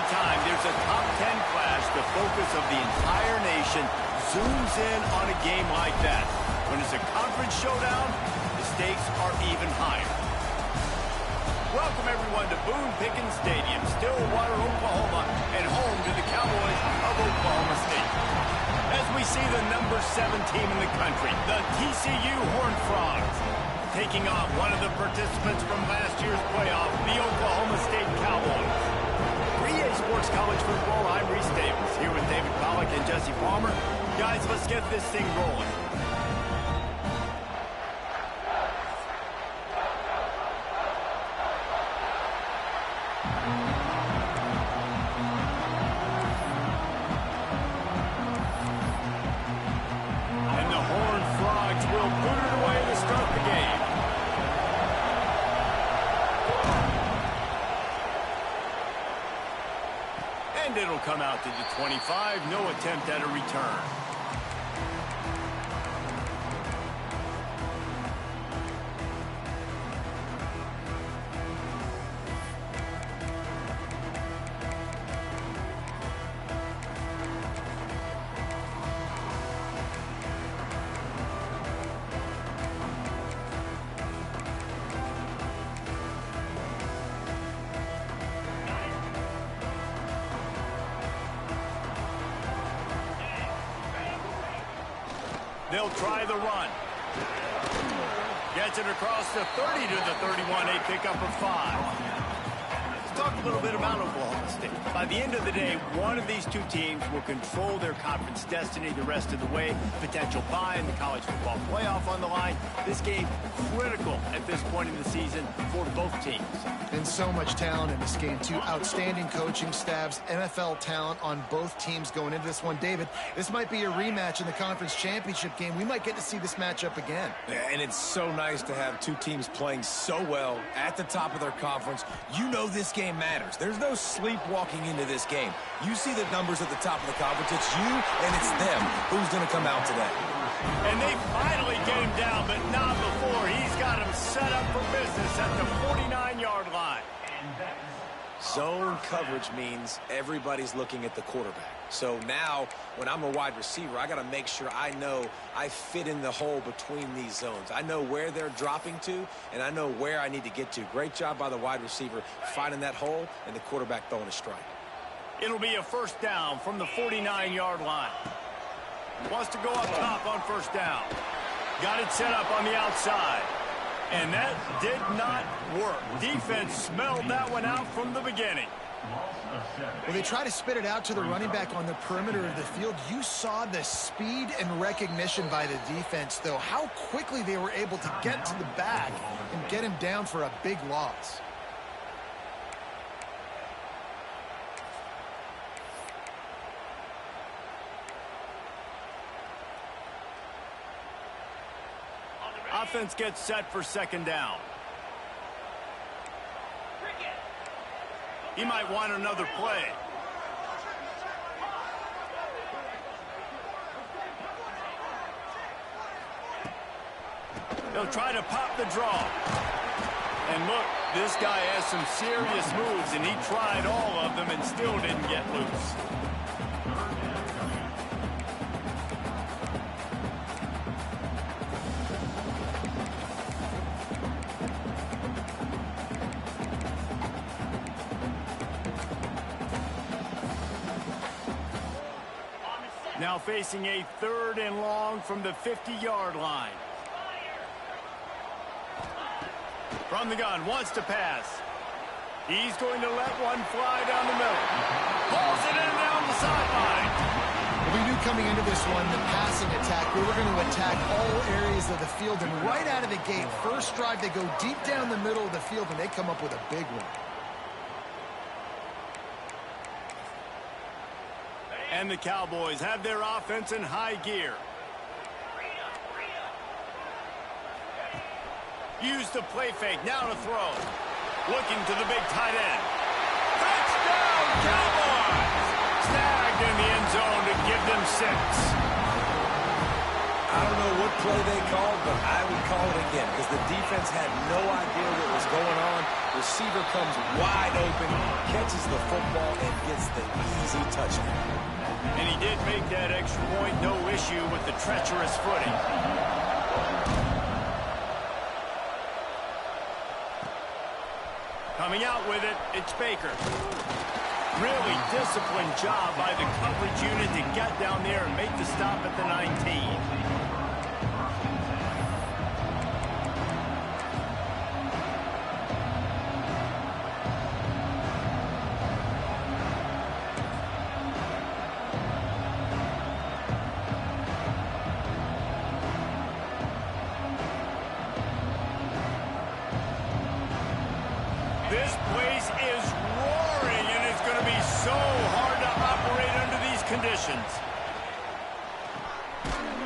Anytime there's a top 10 clash, the focus of the entire nation zooms in on a game like that. When it's a conference showdown, the stakes are even higher. Welcome, everyone, to Boone Pickens Stadium, Stillwater, Oklahoma, and home to the Cowboys of Oklahoma State. As we see the number 7 team in the country, the TCU Horned Frogs, taking on one of the participants from last year's playoff, the Oklahoma State Cowboys. 3A Sports College Football, I'm Reese Davis, here with David Pollack and Jesse Palmer. Guys, let's get this thing rolling. And the Horned Frogs will put it away to start the game. And it'll come out to the 25. No attempt at a return. They'll try the run. Gets it across the 30 to the 31, a pickup of 5. Let's talk a little bit about Oklahoma State. By the end of the day, one of these two teams will control their conference destiny the rest of the way. Potential bye in the college football playoff on the line. This game critical at this point in the season for both teams. And so much talent in this game, too. Outstanding coaching staffs, NFL talent on both teams going into this one. David, this might be a rematch in the conference championship game. We might get to see this matchup again. Yeah, and it's so nice to have two teams playing so well at the top of their conference. You know this game matters. There's no sleepwalking into this game. You see the numbers at the top of the conference. It's you and it's them who's going to come out today. And they finally get him down, but not before. He's got him set up for business at the 49-yard line. Zone coverage means everybody's looking at the quarterback. So now, when I'm a wide receiver, I got to make sure I know I fit in the hole between these zones. I know where they're dropping to, and I know where I need to get to. Great job by the wide receiver finding that hole, and the quarterback throwing a strike. It'll be a first down from the 49-yard line. Wants to go up top on first down. Got it set up on the outside. And that did not work. Defense smelled that one out from the beginning. Well, they try to spit it out to the running back on the perimeter of the field. You saw the speed and recognition by the defense, though. How quickly they were able to get to the back and get him down for a big loss. Offense gets set for second down. He might want another play. They'll try to pop the draw. And look, this guy has some serious moves, and he tried all of them and still didn't get loose. Now facing a 3rd and long from the 50-yard line. From the gun, wants to pass. He's going to let one fly down the middle. Pulls it in down the sideline. We knew coming into this one, the passing attack, we were going to attack all areas of the field. And right out of the gate, first drive, they go deep down the middle of the field, and they come up with a big one. And the Cowboys have their offense in high gear. Use the play fake, now to throw. Looking to the big tight end. Touchdown, Cowboys! Snagged in the end zone to give them 6. I don't know what play they called, but I would call it again because the defense had no idea what was going on. Receiver comes wide open, catches the football, and gets the easy touchdown. And he did make that extra point, no issue with the treacherous footing. Coming out with it, it's Baker. Really disciplined job by the coverage unit to get down there and make the stop at the 19. This place is roaring, and it's going to be so hard to operate under these conditions.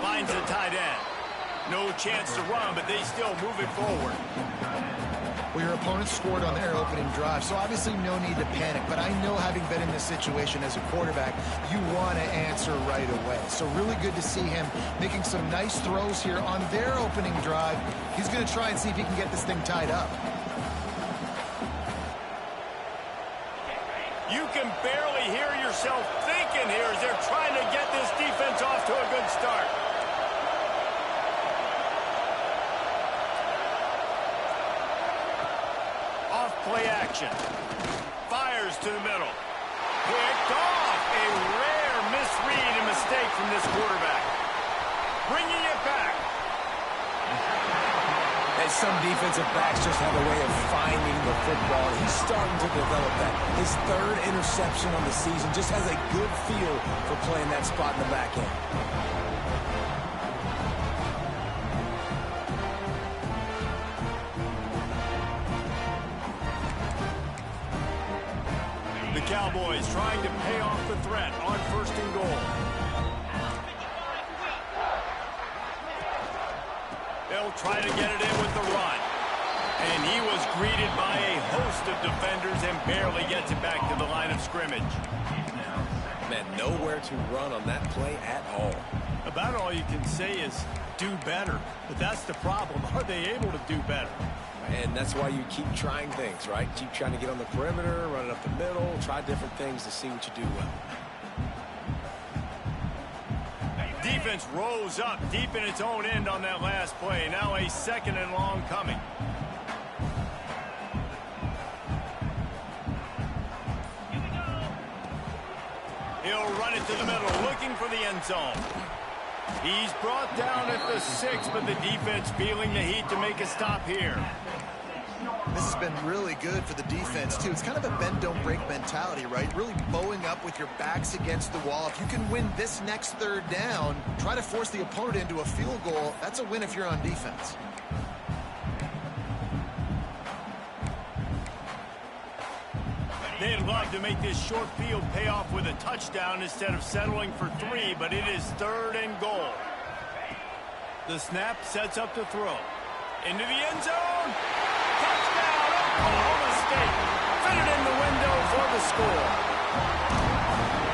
Finds the tight end. No chance to run, but they still move it forward. Well, your opponent scored on their opening drive, so obviously no need to panic. But I know, having been in this situation as a quarterback, you want to answer right away. So really good to see him making some nice throws here on their opening drive. He's going to try and see if he can get this thing tied up. You can barely hear yourself thinking here as they're trying to get this defense off to a good start. Off play action. Fires to the middle. Picked off. A rare misread and mistake from this quarterback. Bringing it back. And some defensive backs just have a way of finding the football. He's starting to develop that. His third interception on the season just has a good feel for playing that spot in the back end. The Cowboys trying to pay off the threat on 1st and goal. They'll try to get it in with the run. And he was greeted by a host of defenders and barely gets it back to the line of scrimmage. Man, nowhere to run on that play at all. About all you can say is do better. But that's the problem. Are they able to do better? And that's why you keep trying things, right? Keep trying to get on the perimeter, run it up the middle, try different things to see what you do well. Defense rose up deep in its own end on that last play. Now a 2nd and long coming. He'll run it to the middle, looking for the end zone. He's brought down at the 6, but the defense feeling the heat to make a stop here. This has been really good for the defense, too. It's kind of a bend-don't-break mentality, right? Really bowing up with your backs against the wall. If you can win this next 3rd down, try to force the opponent into a field goal. That's a win if you're on defense. They'd love to make this short field pay off with a touchdown instead of settling for 3, but it is 3rd and goal. The snap sets up to throw. Into the end zone. Touchdown, Oklahoma State. Fit it in the window for the score.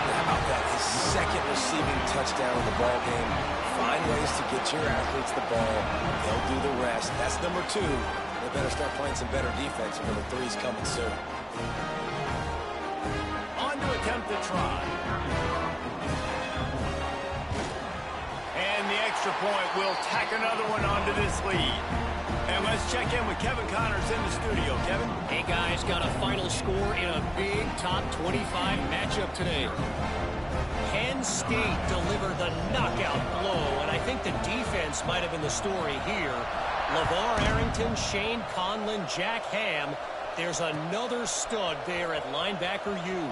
How about that? His 2nd receiving touchdown in the ball game. Find ways to get your athletes the ball. They'll do the rest. That's number 2. They better start playing some better defense. Number 3's coming soon. On to attempt to try. And the extra point will tack another one onto this lead. And let's check in with Kevin Connors in the studio. Kevin? Hey, guys, got a final score in a big top 25 matchup today. Penn State delivered the knockout blow, and I think the defense might have been the story here. LeVar Arrington, Shane Conlon, Jack Ham. There's another stud there at linebacker U.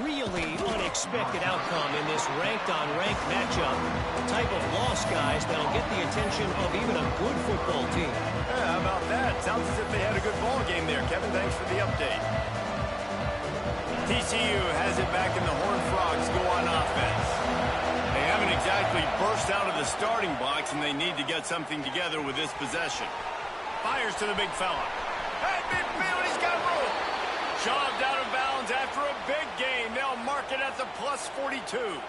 Really unexpected outcome in this ranked-on-ranked matchup. The type of loss, guys, that'll get the attention of even a good football team. Yeah, how about that? Sounds as if they had a good ball game there. Kevin, thanks for the update. TCU has it back in the Horned Frogs go on offense. They haven't exactly burst out of the starting blocks, and they need to get something together with this possession. Fires to the big fella. At midfield, he's got room. Shoved out of bounds after a big gain. They'll mark it at the +42.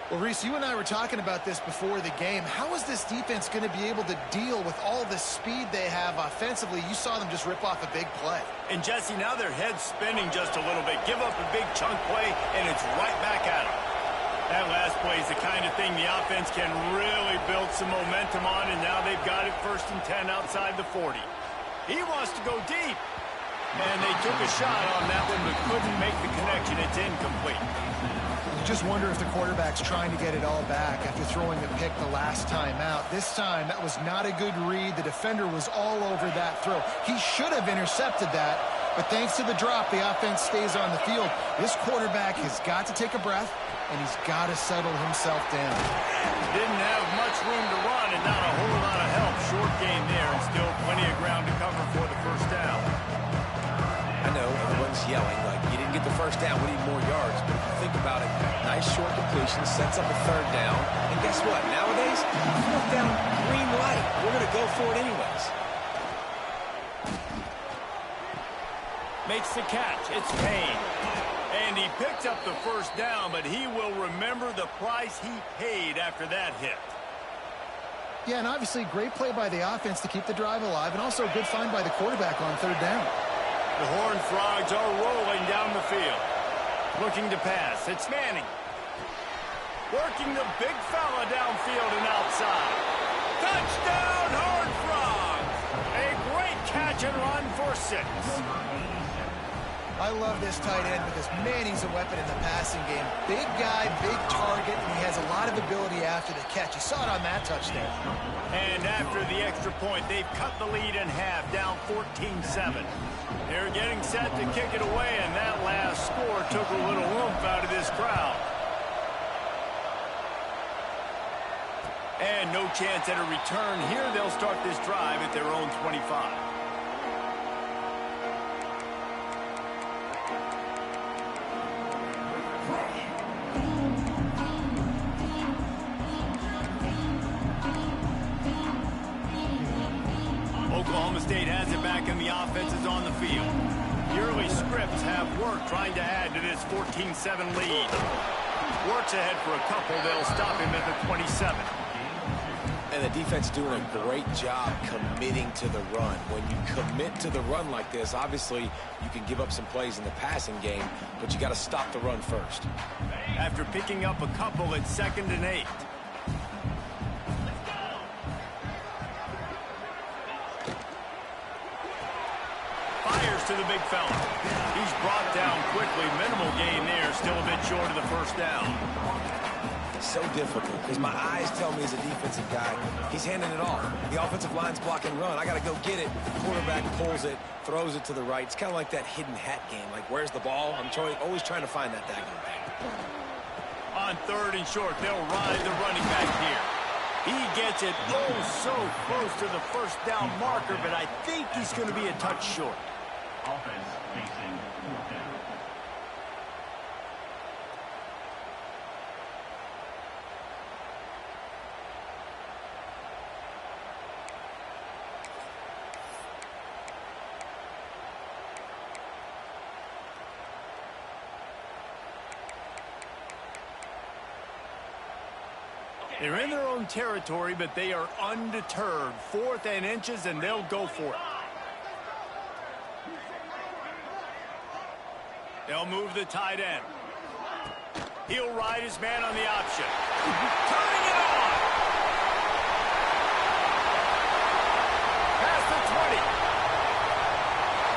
Well, Reese, you and I were talking about this before the game. How is this defense going to be able to deal with all the speed they have offensively? You saw them just rip off a big play. And, Jesse, now their head's spinning just a little bit. Give up a big chunk play, and it's right back at them. That last play is the kind of thing the offense can really build some momentum on, and now they've got it 1st and 10 outside the 40. He wants to go deep. And they took a shot on that one, but couldn't make the connection. It's incomplete. You just wonder if the quarterback's trying to get it all back after throwing the pick the last time out. This time, that was not a good read. The defender was all over that throw. He should have intercepted that, but thanks to the drop, the offense stays on the field. This quarterback has got to take a breath, and he's got to settle himself down. Didn't have much room to run and not a whole lot of help. Short gain there, and still plenty of ground to cover for the first down. I know everyone's yelling, like, you didn't get the first down, we need more yards. But if you think about it, nice short completion, sets up a 3rd down. And guess what? Nowadays, 4th down, green light. We're going to go for it anyways. Makes the catch. It's Payne. And he picked up the first down, but he will remember the price he paid after that hit. Yeah, and obviously great play by the offense to keep the drive alive, and also a good find by the quarterback on 3rd down. The Horned Frogs are rolling down the field. Looking to pass. It's Manning. Working the big fella downfield and outside. Touchdown, Horned Frogs! A great catch and run for 6. I love this tight end because Manning's a weapon in the passing game. Big guy, big target, and he has a lot of ability after the catch. You saw it on that touchdown. And after the extra point, they've cut the lead in half, down 14-7. They're getting set to kick it away, and that last score took a little oomph out of this crowd. And no chance at a return here. They'll start this drive at their own 25. Oklahoma State has it back, and the offense is on the field. The early scripts have worked trying to add to this 14-7 lead. Works ahead for a couple. They'll stop him at the 27. And the defense doing a great job committing to the run. When you commit to the run like this, obviously you can give up some plays in the passing game, but you got to stop the run first. After picking up a couple, it's 2nd and 8. Fires to the big fella. He's brought down quickly. Minimal gain there. Still a bit short of the first down. It's so difficult because my eyes tell me as a defensive guy, he's handing it off. The offensive line's blocking run. I got to go get it. Quarterback pulls it, throws it to the right. It's kind of like that hidden hat game. Like, where's the ball? I'm always trying to find that daggone thing. On 3rd and short, they'll ride the running back here. He gets it so close to the first down marker, but I think he's going to be a touch short. Offense facing 4th down. They're in their own territory, but they are undeterred. 4th and inches, and they'll go for it. They'll move the tight end. He'll ride his man on the option. Turning it on! Past the 20.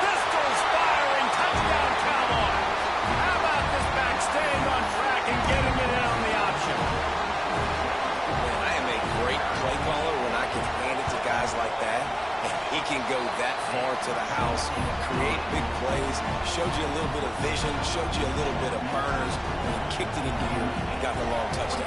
Pistols firing. Touchdown, Cowboys. How about this back staying on track and getting it in on the option? Man, I am a great play caller when I can hand it to guys like that. And he can go that far to the house, create big plays, showed you a little bit of vision, showed you a little bit of burners, and he kicked it in gear and got the long touchdown.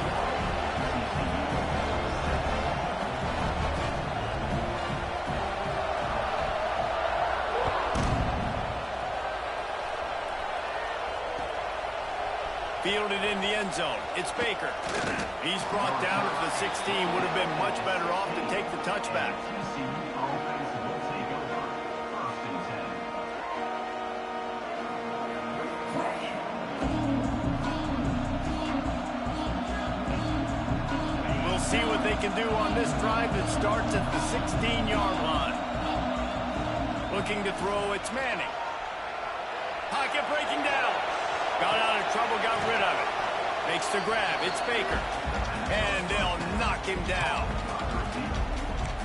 Fielded in the end zone. It's Baker. He's brought down at the 16. Would have been much better off to take the touchback. can do on this drive that starts at the 16-yard line. Looking to throw, it's Manning. Pocket breaking down. Got out of trouble, got rid of it. Makes the grab, it's Baker. And they'll knock him down.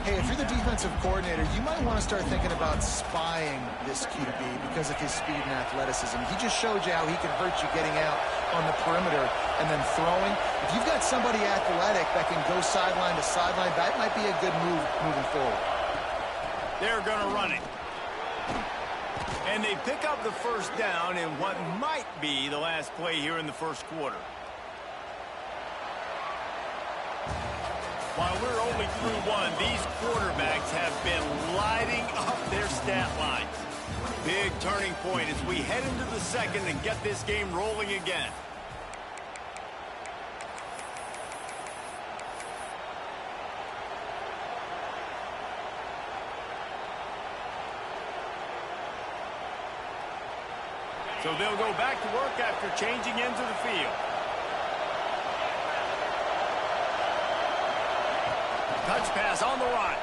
Hey, if you're the defensive coordinator, you might want to start thinking about spying this QB because of his speed and athleticism. He just showed you how he can hurt you getting out on the perimeter and then throwing. If you've got somebody athletic that can go sideline to sideline, that might be a good move moving forward. They're going to run it. And they pick up the first down in what might be the last play here in the first quarter. While we're only through one, these quarterbacks have been lighting up their stat lines. Big turning point as we head into the second and get this game rolling again. So they'll go back to work after changing ends of the field. Touch pass on the right.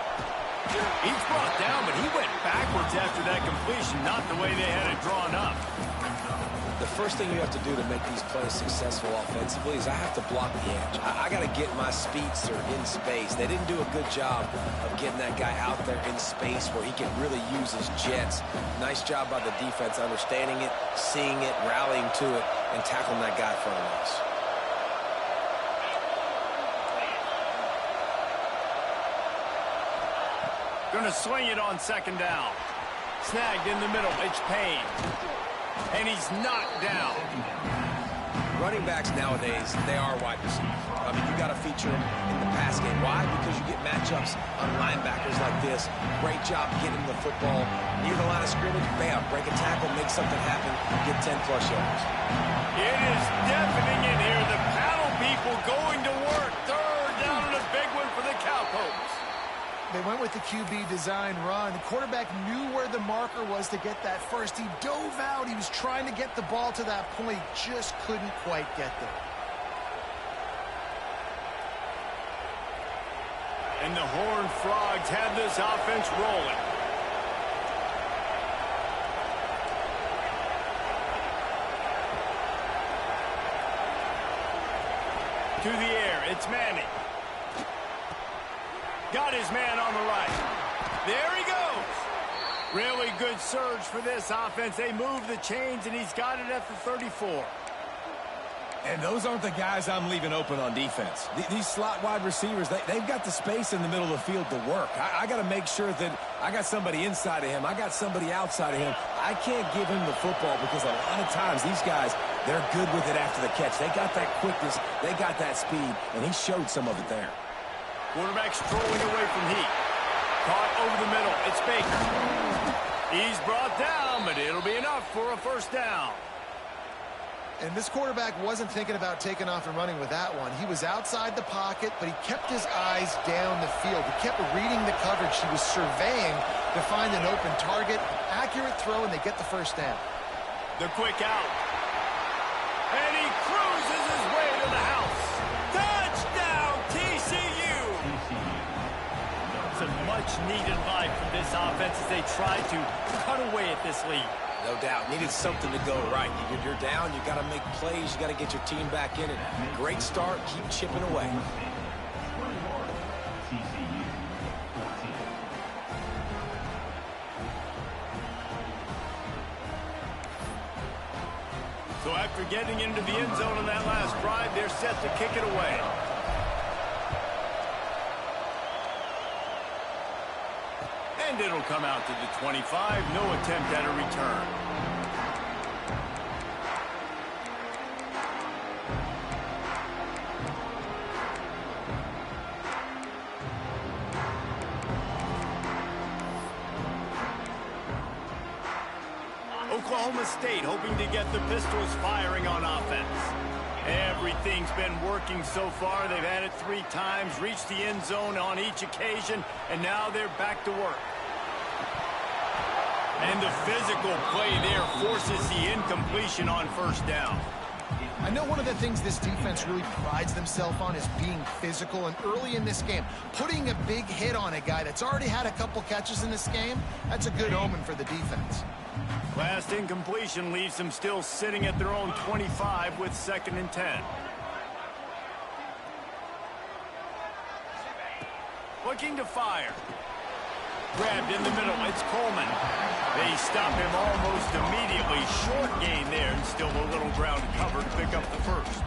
He's brought down, but he went backwards after that completion, not the way they had it drawn up. The first thing you have to do to make these plays successful offensively is I have to block the edge. I got to get my speedster in space. They didn't do a good job of getting that guy out there in space where he can really use his jets. Nice job by the defense understanding it, seeing it, rallying to it, and tackling that guy for a loss. Going to swing it on second down. Snagged in the middle. It's Payne. And he's knocked down. Running backs nowadays, they are wide receivers. I mean, you got to feature them in the pass game. Why? Because you get matchups on linebackers like this. Great job getting the football near the line of scrimmage. Bam, break a tackle, make something happen, get 10-plus yards. It is deafening in here. The paddle people going to work. Third down and a big one for the Cowpokes. They went with the QB design run. The quarterback knew where the marker was to get that first. He dove out. He was trying to get the ball to that point. Just couldn't quite get there. And the Horned Frogs have this offense rolling. To the air, it's Manning. Got his man on the right. There he goes. Really good surge for this offense. They move the chains, and he's got it at the 34. And those aren't the guys I'm leaving open on defense. These slot wide receivers, they've got the space in the middle of the field to work. I got to make sure that I got somebody inside of him. I got somebody outside of him. I can't give him the football because a lot of times these guys, they're good with it after the catch. They got that quickness. They got that speed, and he showed some of it there. Quarterback strolling away from heat. Caught over the middle. It's Baker. He's brought down, but it'll be enough for a first down. And this quarterback wasn't thinking about taking off and running with that one. He was outside the pocket, but he kept his eyes down the field. He kept reading the coverage. He was surveying to find an open target. Accurate throw, and they get the first down. The quick out. And he cruises his way to the house. Touchdown, TCU! It's a much-needed life from this offense as they try to cut away at this lead. No doubt. Needed something to go right. You're down. You got to make plays. You got to get your team back in it. Great start. Keep chipping away. So after getting into the end zone on that last drive, they're set to kick it away. And it'll come out to the 25. No attempt at a return. Oklahoma State hoping to get the Pistols firing on offense. Everything's been working so far. They've had it 3 times, reached the end zone on each occasion, and now they're back to work. And the physical play there forces the incompletion on first down. I know one of the things this defense really prides themselves on is being physical, and early in this game, putting a big hit on a guy that's already had a couple catches in this game, that's a good omen for the defense. Last incompletion leaves them still sitting at their own 25 with 2nd and 10. Looking to fire. Grabbed in the middle, it's Coleman. They stop him almost immediately. Short gain there, and still a little ground to cover to pick up the first.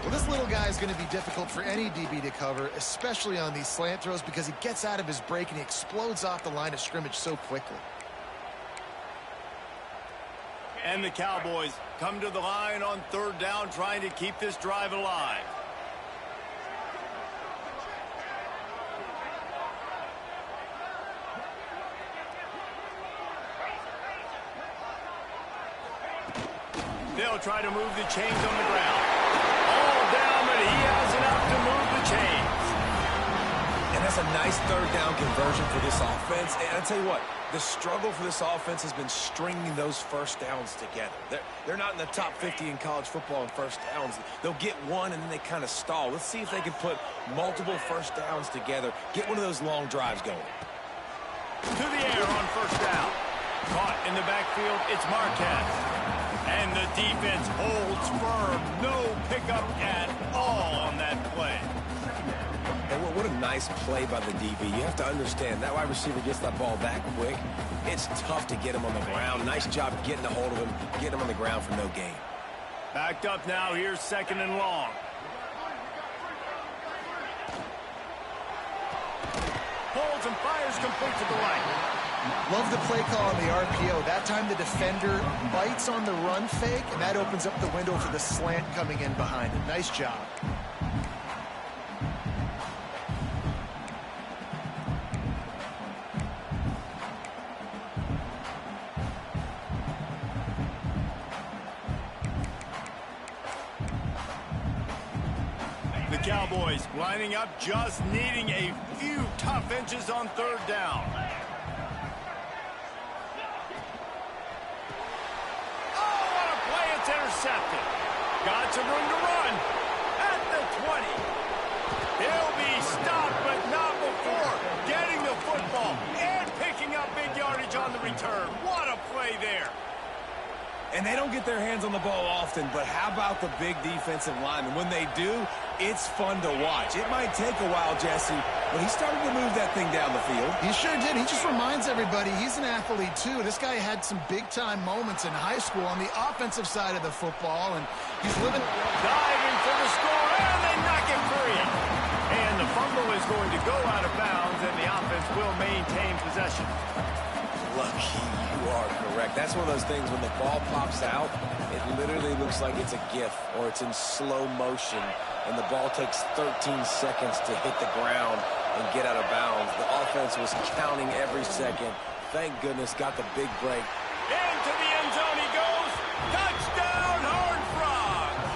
Well, this little guy is going to be difficult for any DB to cover, especially on these slant throws, because he gets out of his break and he explodes off the line of scrimmage so quickly. And the Cowboys come to the line on 3rd down, trying to keep this drive alive. They'll try to move the chains on the ground. All down, but he has enough to move the chains. And that's a nice 3rd down conversion for this offense. And I'll tell you what, the struggle for this offense has been stringing those first downs together. They're not in the top 50 in college football in first downs. They'll get one and then they kind of stall. Let's see if they can put multiple first downs together, get one of those long drives going. To the air on 1st down. Caught in the backfield, it's Marquez. And the defense holds firm. No pickup at all on that play. And what a nice play by the DB. You have to understand, that wide receiver gets that ball that quick. It's tough to get him on the ground. Nice job getting a hold of him, getting him on the ground for no gain. Backed up now. Here's 2nd and long. Holds and fires complete to the right. Love the play call on the RPO. That time the defender bites on the run fake, and that opens up the window for the slant coming in behind him. Nice job. The Cowboys lining up, just needing a few tough inches on 3rd down. Intercepted. Got some room to run at the 20. He'll be stopped, but not before getting the football and picking up big yardage on the return. What a play there. And they don't get their hands on the ball often, but how about the big defensive linemen? When they do, it's fun to watch. It might take a while, Jesse, but he started to move that thing down the field. He sure did. He just reminds everybody he's an athlete, too. This guy had some big-time moments in high school on the offensive side of the football, and he's living... Diving for the score, and they knock it free. And the fumble is going to go out of bounds, and the offense will maintain possession. Lucky, you are correct. That's one of those things when the ball pops out, it literally looks like it's a GIF or it's in slow motion, and the ball takes 13 seconds to hit the ground and get out of bounds. The offense was counting every second. Thank goodness, got the big break. Into the end zone he goes. Touchdown, Horned Frogs!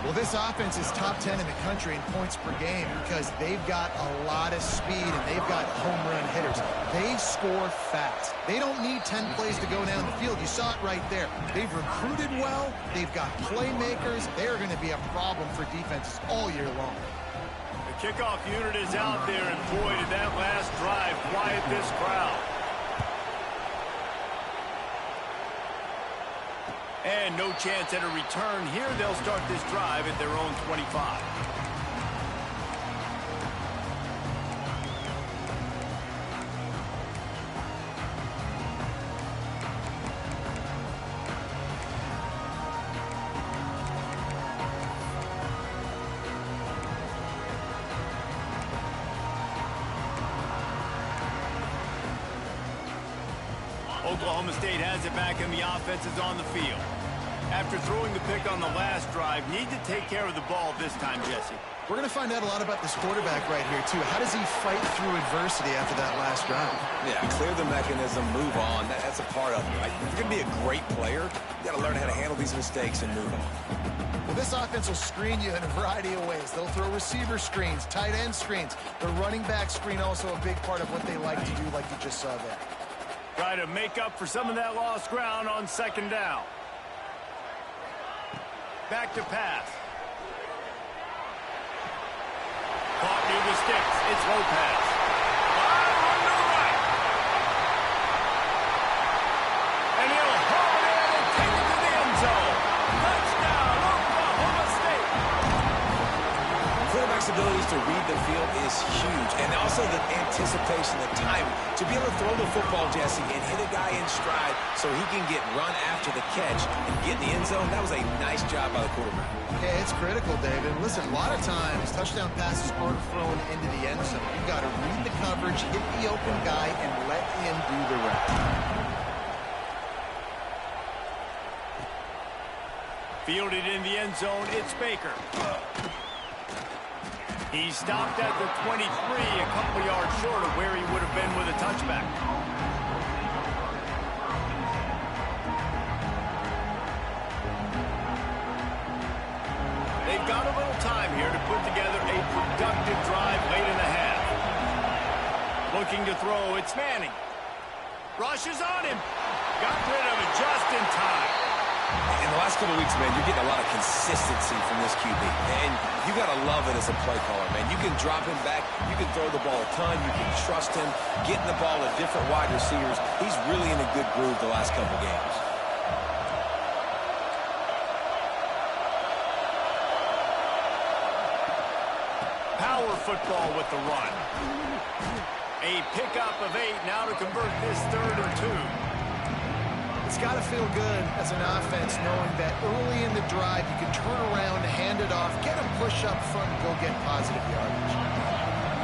Well, this offense is top 10 in the country in points per game because they've got a lot of speed and they've got home run hitters. They score fast. They don't need 10 plays to go down the field. You saw it right there. They've recruited well. They've got playmakers. They're going to be a problem for defenses all year long. The kickoff unit is out there, and boy, did that last drive quiet this crowd. And no chance at a return here. They'll start this drive at their own 25. Oklahoma State has it back, and the offense is on the field. After throwing the pick on the last drive, need to take care of the ball this time, Jesse. We're going to find out a lot about this quarterback right here, too. How does he fight through adversity after that last drive? Yeah, clear the mechanism, move on. That's a part of it, right? If you're going to be a great player, you got to learn how to handle these mistakes and move on. Well, this offense will screen you in a variety of ways. They'll throw receiver screens, tight end screens. The running back screen also a big part of what they like to do, like you just saw there. Try to make up for some of that lost ground on second down. back to pass. Caught near the sticks. It's Lopez. Run to the right. And he'll haul it in and take it to the end zone. Touchdown, Oklahoma State. Quarterback's abilities to read the field is huge, and also the anticipation, the time to be able to throw the football, Jesse, and hit a guy in stride so he can get run after the catch and get in the end zone. That was a nice job by the quarterback. Yeah, it's critical, David. Listen, a lot of times touchdown passes aren't thrown into the end zone. You've got to read the coverage, hit the open guy, and let him do the rest. Fielded in the end zone, it's Baker. He stopped at the 23, a couple yards short of where he would have been with a touchback. They've got a little time here to put together a productive drive late in the half. Looking to throw, it's Manning. Rushes on him. Got rid of it just in time. In the last couple of weeks, man, you're getting a lot of consistency from this QB. And you got to love it as a play caller, man. You can drop him back. You can throw the ball a ton. You can trust him. Getting the ball to different wide receivers. He's really in a good groove the last couple games. Power football with the run. A pickup of 8 now to convert this 3rd and 2. It's got to feel good as an offense knowing that early in the drive you can turn around, hand it off, get a push up front, and go get positive yardage.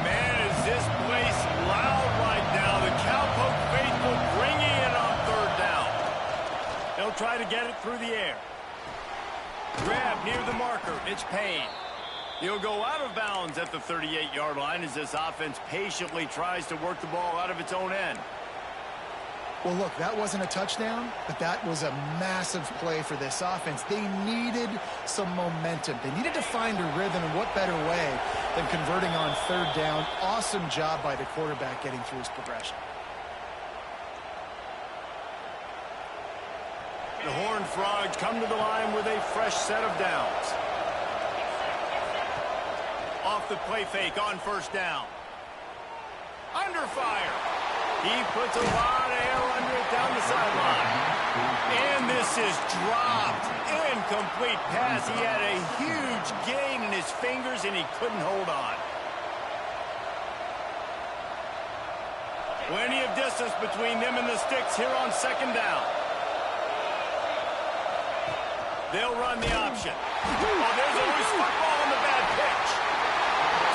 Man, is this place loud right now. The Cowpoke faithful bringing it on 3rd down. They'll try to get it through the air. Grab near the marker. It's Payne. He'll go out of bounds at the 38-yard line as this offense patiently tries to work the ball out of its own end. Well, look, that wasn't a touchdown, but that was a massive play for this offense. They needed some momentum. They needed to find a rhythm, and what better way than converting on 3rd down. Awesome job by the quarterback getting through his progression. The Horned Frogs come to the line with a fresh set of downs. Off the play fake on 1st down. Under fire. He puts a lot of air under it down the sideline. And this is dropped. Incomplete pass. He had a huge gain in his fingers, and he couldn't hold on. Plenty of distance between them and the sticks here on 2nd down. They'll run the option. Oh, there's a loose football on the bad pitch.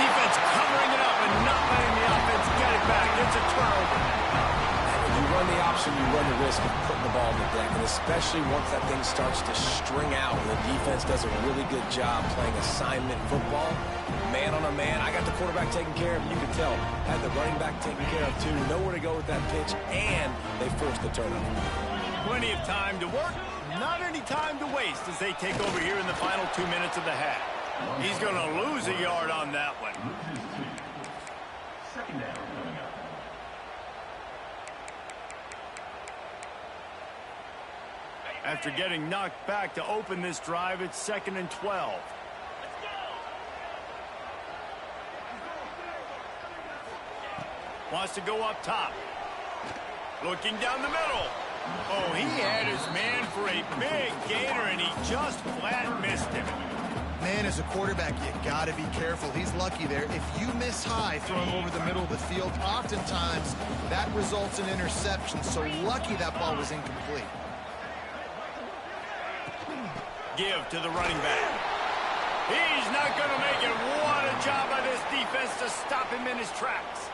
Defense covering it up and not letting the offense get it back. It's a turnover. When you run the option, you run the risk of putting the ball in the deck, and especially once that thing starts to string out and the defense does a really good job playing assignment football, man on a man. I got the quarterback taken care of. You can tell. Had the running back taken care of, too. Nowhere to go with that pitch, and they forced the turnover. Plenty of time to work. Not any time to waste as they take over here in the final 2 minutes of the half. He's going to lose a yard on that one. 2nd down coming up. After getting knocked back to open this drive, it's 2nd and 12. Wants to go up top. Looking down the middle. Oh, he had his man for a big gainer, and he just flat missed him. Man, as a quarterback, you got to be careful. He's lucky there. If you miss high throwing over the middle of the field, oftentimes that results in interception. So lucky that ball was incomplete. Give to the running back. He's not going to make it. What a job by this defense to stop him in his tracks.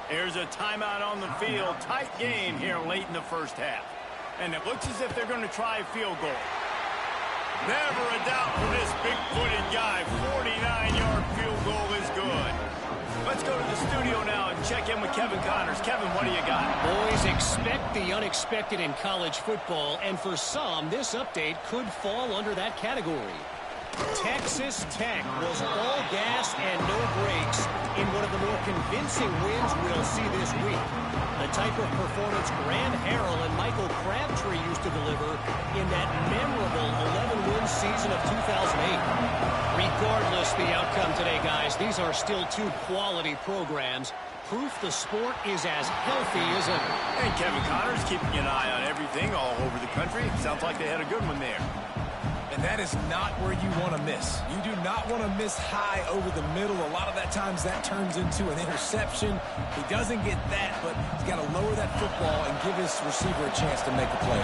There's a timeout on the field. Tight game here late in the 1st half. And it looks as if they're going to try a field goal. Never a doubt for this big-footed guy. 49-yard field goal is good. Let's go to the studio now and check in with Kevin Connors. Kevin, what do you got? Boys, expect the unexpected in college football, and for some, this update could fall under that category. Texas Tech was all gas and no brakes in one of the more convincing wins we'll see this week. The type of performance Graham Harrell and Michael Crabtree used to deliver in that memorable 11-win season of 2008. Regardless the outcome today, guys, these are still two quality programs. Proof the sport is as healthy as ever. And Kevin Connor's keeping an eye on everything all over the country. Sounds like they had a good one there. And that is not where you want to miss. You do not want to miss high over the middle. A lot of that times that turns into an interception. He doesn't get that, but he's got to lower that football and give his receiver a chance to make a play.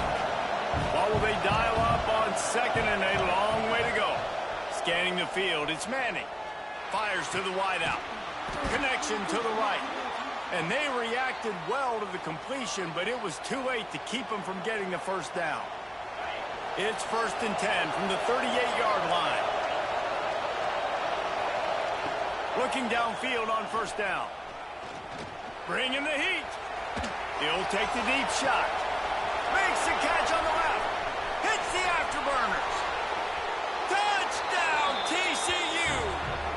What will they dial up on second and a long way to go? Scanning the field, it's Manning. Fires to the wideout. Connection to the right. And they reacted well to the completion, but it was too late to keep them from getting the first down. It's 1st and 10 from the 38-yard line. Looking downfield on first down. Bringing the heat. He'll take the deep shot. Makes the catch on the left. Hits the afterburners. Touchdown, TCU.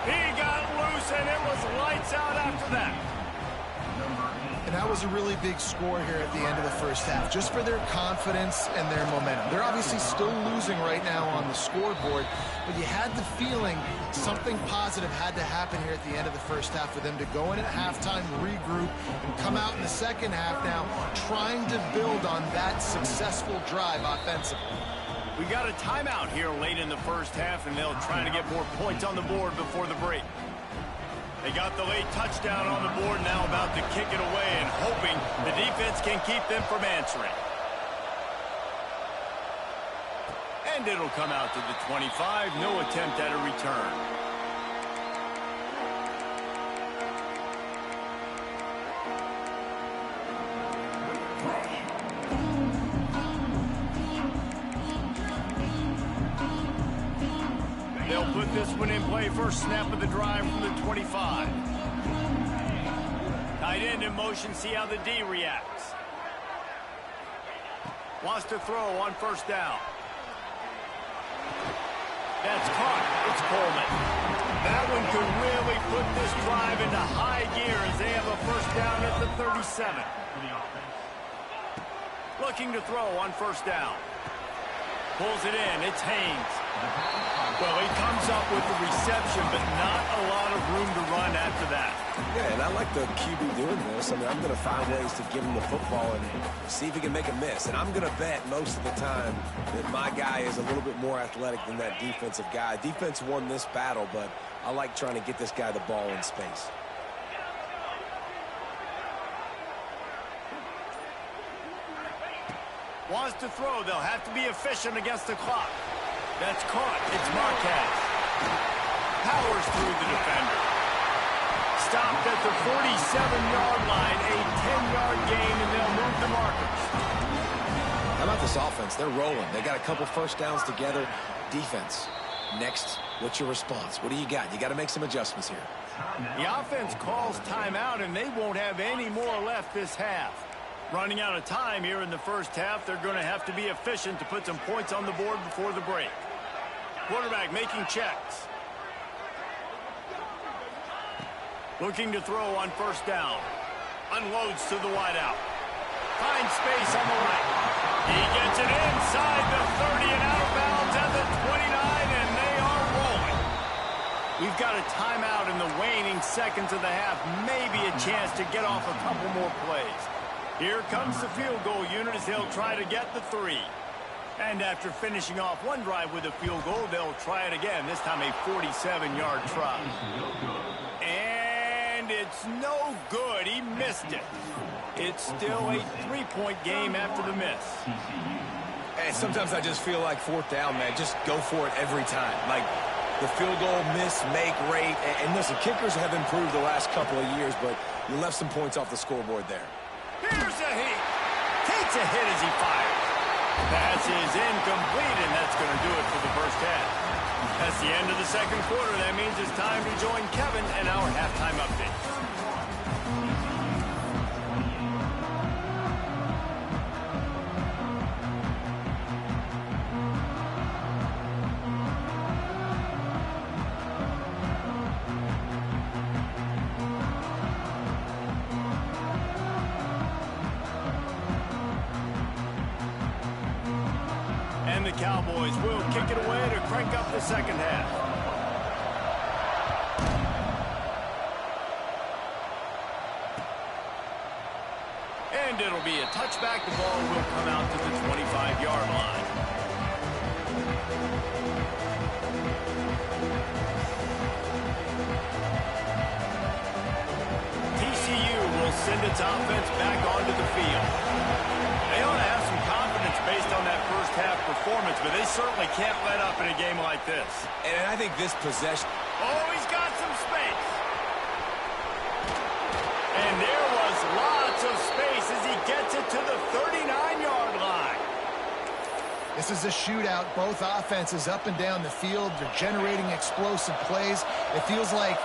He got loose, and it was lights out after that. And that was a really big score here at the end of the first half, just for their confidence and their momentum. They're obviously still losing right now on the scoreboard, but you had the feeling something positive had to happen here at the end of the first half for them to go in at halftime, regroup, and come out in the second half now trying to build on that successful drive offensively. We got a timeout here late in the first half, and they'll try to get more points on the board before the break. They got the late touchdown on the board, now about to kick it away and hoping the defense can keep them from answering. And it'll come out to the 25. No attempt at a return. They'll put this one in play. First snap of the drive from the 25. Tight end in motion. See how the D reacts. Wants to throw on first down. That's caught. It's Coleman. That one could really put this drive into high gear as they have a first down at the 37. Looking to throw on first down. Pulls it in. It's Haynes. Well, he comes up with the reception, but not a lot of room to run after that. Yeah, and I like the QB doing this. I mean, I'm going to find ways to give him the football and see if he can make a miss. And I'm going to bet most of the time that my guy is a little bit more athletic than that defensive guy. Defense won this battle, but I like trying to get this guy the ball in space. Wants to throw. They'll have to be efficient against the clock. That's caught. It's Marquez. Powers through the defender. Stopped at the 47-yard line. A 10-yard gain, and they'll move the markers. How about this offense? They're rolling. They got a couple first downs together. Defense. Next, what's your response? What do you got? You got to make some adjustments here. The offense calls timeout, and they won't have any more left this half. Running out of time here in the first half, they're going to have to be efficient to put some points on the board before the break. Quarterback making checks. Looking to throw on first down. Unloads to the wideout. Finds space on the right. He gets it inside the 30 and out of bounds at the 29, and they are rolling. We've got a timeout in the waning seconds of the half. Maybe a chance to get off a couple more plays. Here comes the field goal unit as they'll try to get the 3. And after finishing off one drive with a field goal, they'll try it again, this time a 47-yard try. And it's no good. He missed it. It's still a 3-point game after the miss. And sometimes I just feel like fourth down, man. Just go for it every time. Like the field goal miss, make rate. And listen, kickers have improved the last couple of years, but you left some points off the scoreboard there. Here's a heat. Takes a hit as he fires. Pass is incomplete, and that's going to do it for the first half. That's the end of the second quarter. That means it's time to join Kevin and our halftime update. And the Cowboys will kick it away to crank up the second half. And it'll be a touchback. The ball will come out to the 25-yard line. TCU will send its offense back onto the field. They ought to have some confidence based on that first half performance, but they certainly can't let up in a game like this. And I think this possession... Oh, he's got some space. And there was lots of space as he gets it to the 39-yard line. This is a shootout. Both offenses up and down the field. They're generating explosive plays. It feels like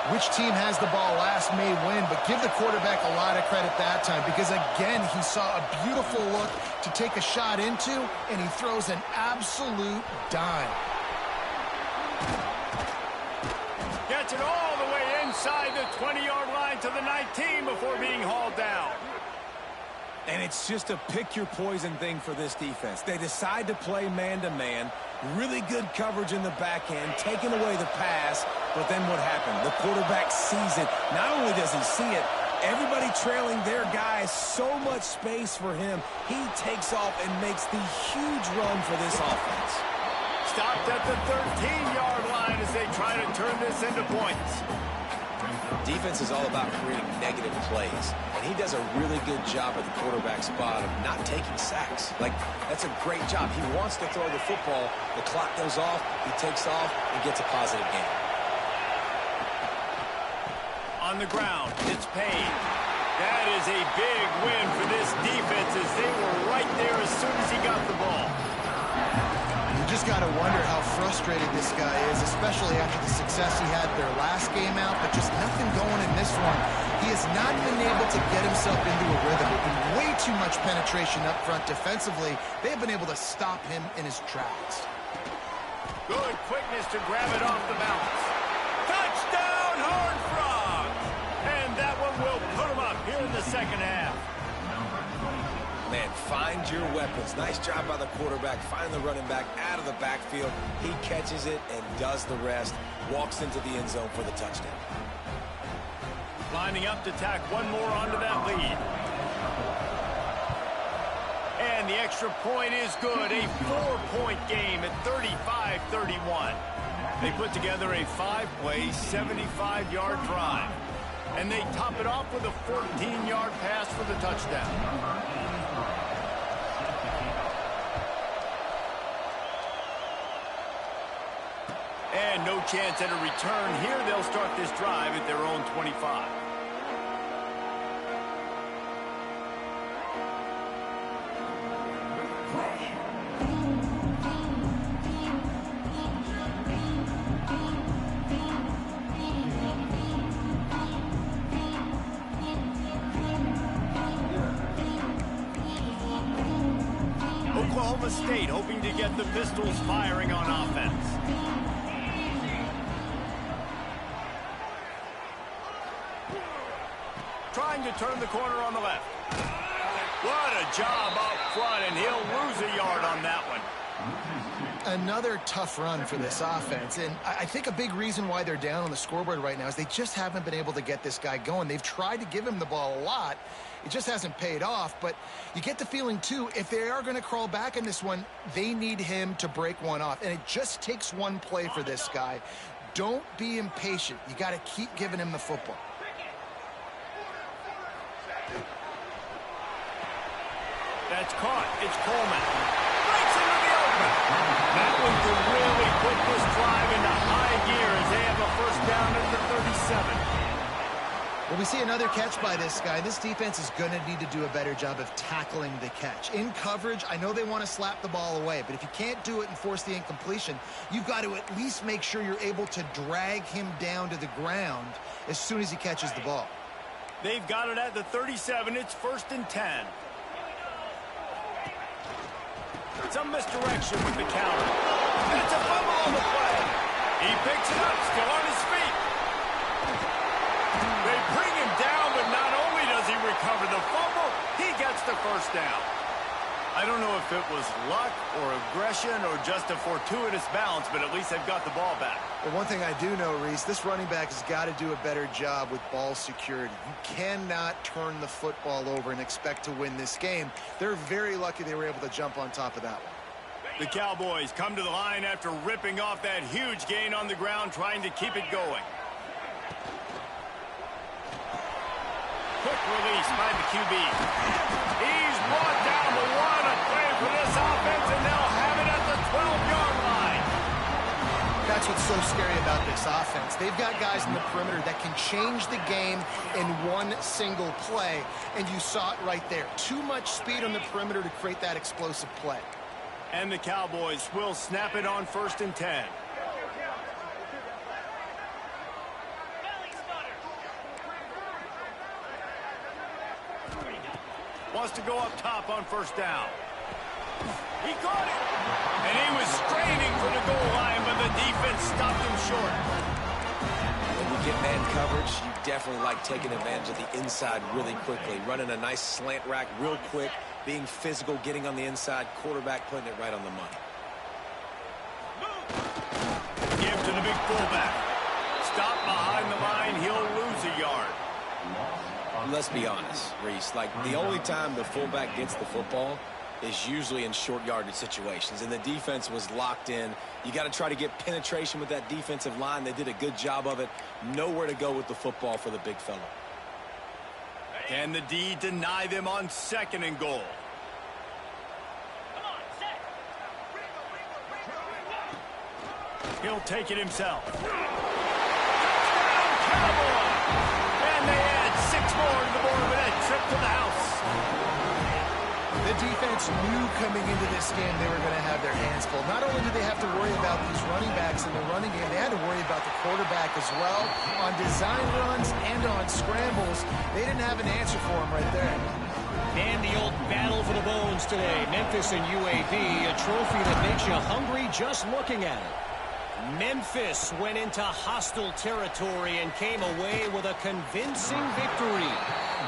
which team has the ball last may win, but give the quarterback a lot of credit that time because, again, he saw a beautiful look to take a shot into, and he throws an absolute dime. Gets it all the way inside the 20-yard line to the 19 before being hauled down. And it's just a pick-your-poison thing for this defense. They decide to play man-to-man, really good coverage in the back end, taking away the pass, but then what happened? The quarterback sees it. Not only does he see it, everybody trailing their guy, so much space for him. He takes off and makes the huge run for this offense. Stopped at the 13-yard line as they try to turn this into points. Defense is all about creating negative plays, and he does a really good job at the quarterback spot of not taking sacks. Like, that's a great job. He wants to throw the football. The clock goes off, he takes off, and gets a positive gain. On the ground, it's Payne. That is a big win for this defense as they were right there as soon as he got the ball. You just got to wonder how frustrated this guy is, especially after the success he had their last game out, but just nothing going in this one. He has not been able to get himself into a rhythm. And way too much penetration up front defensively. They've been able to stop him in his tracks. Good quickness to grab it off the balance. Touchdown, Horned Frogs! And that one will put him up here in the second half. Man, find your weapons. Nice job by the quarterback. Find the running back out of the backfield. He catches it and does the rest. Walks into the end zone for the touchdown. Lining up to tack one more onto that lead. And the extra point is good. A 4-point game at 35-31. They put together a 5-play, 75-yard drive. And they top it off with a 14-yard pass for the touchdown. And no chance at a return here. They'll start this drive at their own 25. Oklahoma State hoping to get the Pistols firing on offense. Trying to turn the corner on the left. What a job up front, and he'll lose a yard on that one. Another tough run for this offense, and I think a big reason why they're down on the scoreboard right now is they just haven't been able to get this guy going. They've tried to give him the ball a lot. It just hasn't paid off, but you get the feeling, too, if they are going to crawl back in this one, they need him to break one off, and it just takes one play for this guy. Don't be impatient. You got to keep giving him the football. That's caught. It's Coleman. Breaks into the open. That one could really put this drive into high gear as they have a first down at the 37. Well, we see another catch by this guy. This defense is going to need to do a better job of tackling the catch. In coverage, I know they want to slap the ball away, but if you can't do it and force the incompletion, you've got to at least make sure you're able to drag him down to the ground as soon as he catches the ball. They've got it at the 37. It's 1st and 10. Some misdirection with the counter. That's a fumble on the play. He picks it up, still on his feet. They bring him down, but not only does he recover the fumble, he gets the first down. I don't know if it was luck or aggression or just a fortuitous bounce, but at least they've got the ball back. Well, one thing I do know, Reese, this running back has got to do a better job with ball security. You cannot turn the football over and expect to win this game. They're very lucky they were able to jump on top of that one. The Cowboys come to the line after ripping off that huge gain on the ground, trying to keep it going. Quick release by the QB. He's brought down the one. A play for this offense, and they'll have it at the 12-yard line. That's what's so scary about this offense. They've got guys in the perimeter that can change the game in one single play, and you saw it right there. Too much speed on the perimeter to create that explosive play. And the Cowboys will snap it on 1st and 10. Wants to go up top on 1st down. He caught it. And he was straining for the goal line, but the defense stopped him short. When you get man coverage, you definitely like taking advantage of the inside really quickly. Running a nice slant rack real quick, being physical, getting on the inside, quarterback putting it right on the money. Give to the big fullback. Stop behind the line. He'll lose a yard. Let's be honest, Reese. Like, the only time the fullback gets the football is usually in short yardage situations, and the defense was locked in. You got to try to get penetration with that defensive line. They did a good job of it. Nowhere to go with the football for the big fella. Can the D deny them on 2nd and goal? He'll take it himself. Touchdown, Cowboys! And they add 6 more to the board with that trip to the house. The defense knew coming into this game they were going to have their hands full. Not only did they have to worry about these running backs in the running game, they had to worry about the quarterback as well. On design runs and on scrambles, they didn't have an answer for him right there. And the old battle for the bones today. Memphis and UAB, a trophy that makes you hungry just looking at it. Memphis went into hostile territory and came away with a convincing victory.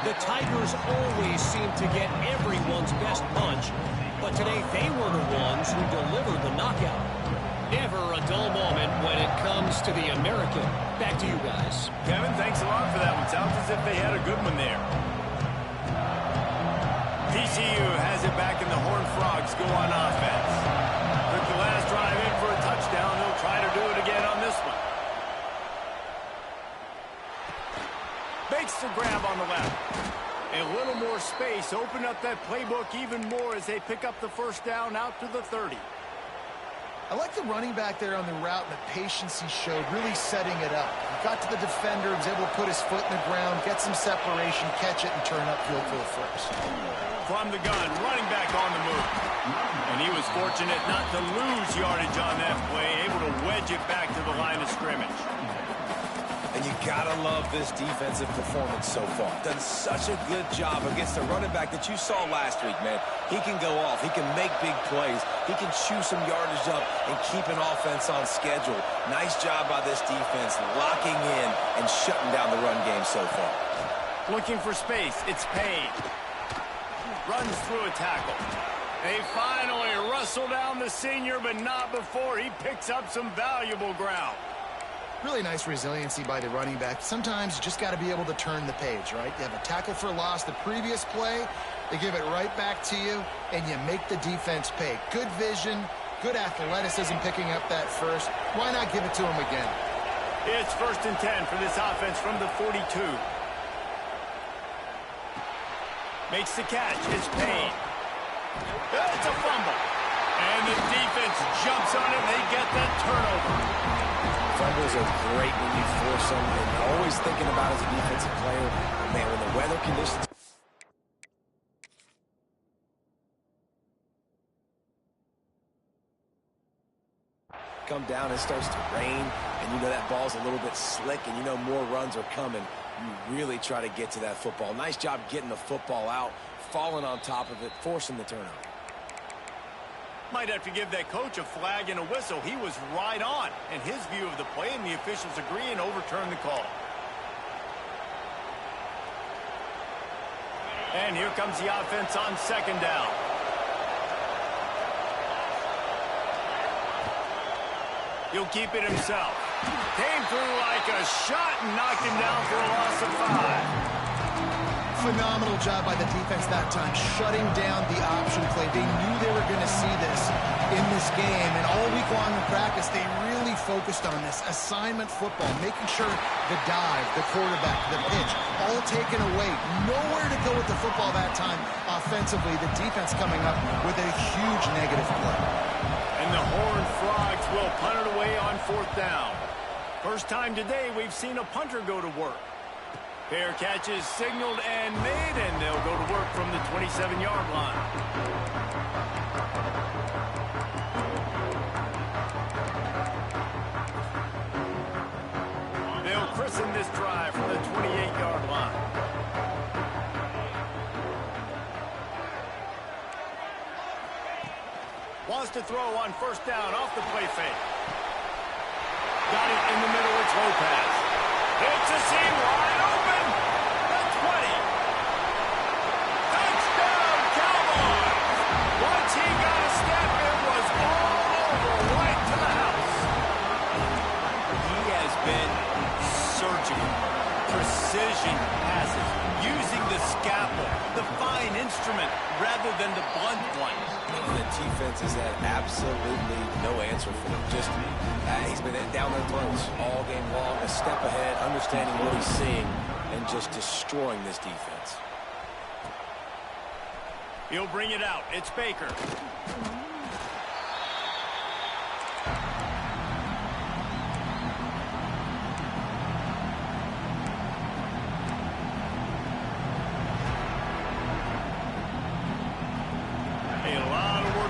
The Tigers always seem to get everyone's best punch, but today they were the ones who delivered the knockout. Never a dull moment when it comes to the American. Back to you guys. Kevin, thanks a lot for that one. Sounds as if they had a good one there. TCU has it back, and the Horned Frogs go on offense. Took the last drive in for a touchdown. They'll try to do it again on this one. Makes the grab on the left. A little more space. Open up that playbook even more as they pick up the 1st down out to the 30. I like the running back there on the route and the patience he showed, really setting it up. He got to the defender, was able to put his foot in the ground, get some separation, catch it, and turn upfield for the 1st. From the gun, running back on the move. And he was fortunate not to lose yardage on that play, able to wedge it back to the line of scrimmage. And you gotta love this defensive performance so far. Done such a good job against the running back that you saw last week, man. He can go off. He can make big plays. He can chew some yardage up and keep an offense on schedule. Nice job by this defense locking in and shutting down the run game so far. Looking for space. It's Payne. Runs through a tackle. They finally wrestle down the senior, but not before he picks up some valuable ground. Really nice resiliency by the running back. Sometimes you just got to be able to turn the page, right? You have a tackle for loss the previous play, they give it right back to you, and you make the defense pay. Good vision, good athleticism picking up that 1st. Why not give it to him again? It's 1st and 10 for this offense from the 42. Makes the catch. It's Payne. It's a fumble. And the defense jumps on it. They get that turnover. Fumbles are great when you force them, and always thinking about as a defensive player, man, when the weather conditions come down, it starts to rain, and you know that ball's a little bit slick, and you know more runs are coming. You really try to get to that football. Nice job getting the football out, falling on top of it, forcing the turnover. Might have to give that coach a flag and a whistle. He was right on in his view of the play, and the officials agree and overturn the call. And here comes the offense on 2nd down. He'll keep it himself. Came through like a shot and knocked him down for a loss of 5. Phenomenal job by the defense that time, shutting down the option play. They knew they were going to see this in this game, and all week long in practice, they really focused on this assignment football, making sure the dive, the quarterback, the pitch, all taken away. Nowhere to go with the football that time offensively. The defense coming up with a huge negative play. And the Horned Frogs will punt it away on 4th down. First time today we've seen a punter go to work. Fair catches signaled and made, and they'll go to work from the 27-yard line. They'll christen this drive from the 28-yard line. Wants to throw on 1st down off the play fake. Got it in the middle. It's Lopez. It's a seam wide open. The 20. Touchdown, Cowboys. Once he got a step, it was all over, right to the house. He has been surgical. Precision passes. Using the scalpel, the fine instrument, rather than the blunt one. The defense has had absolutely no answer for him. Just, he's been down their throats all game long, a step ahead, understanding what he's seeing, and just destroying this defense. He'll bring it out. It's Baker.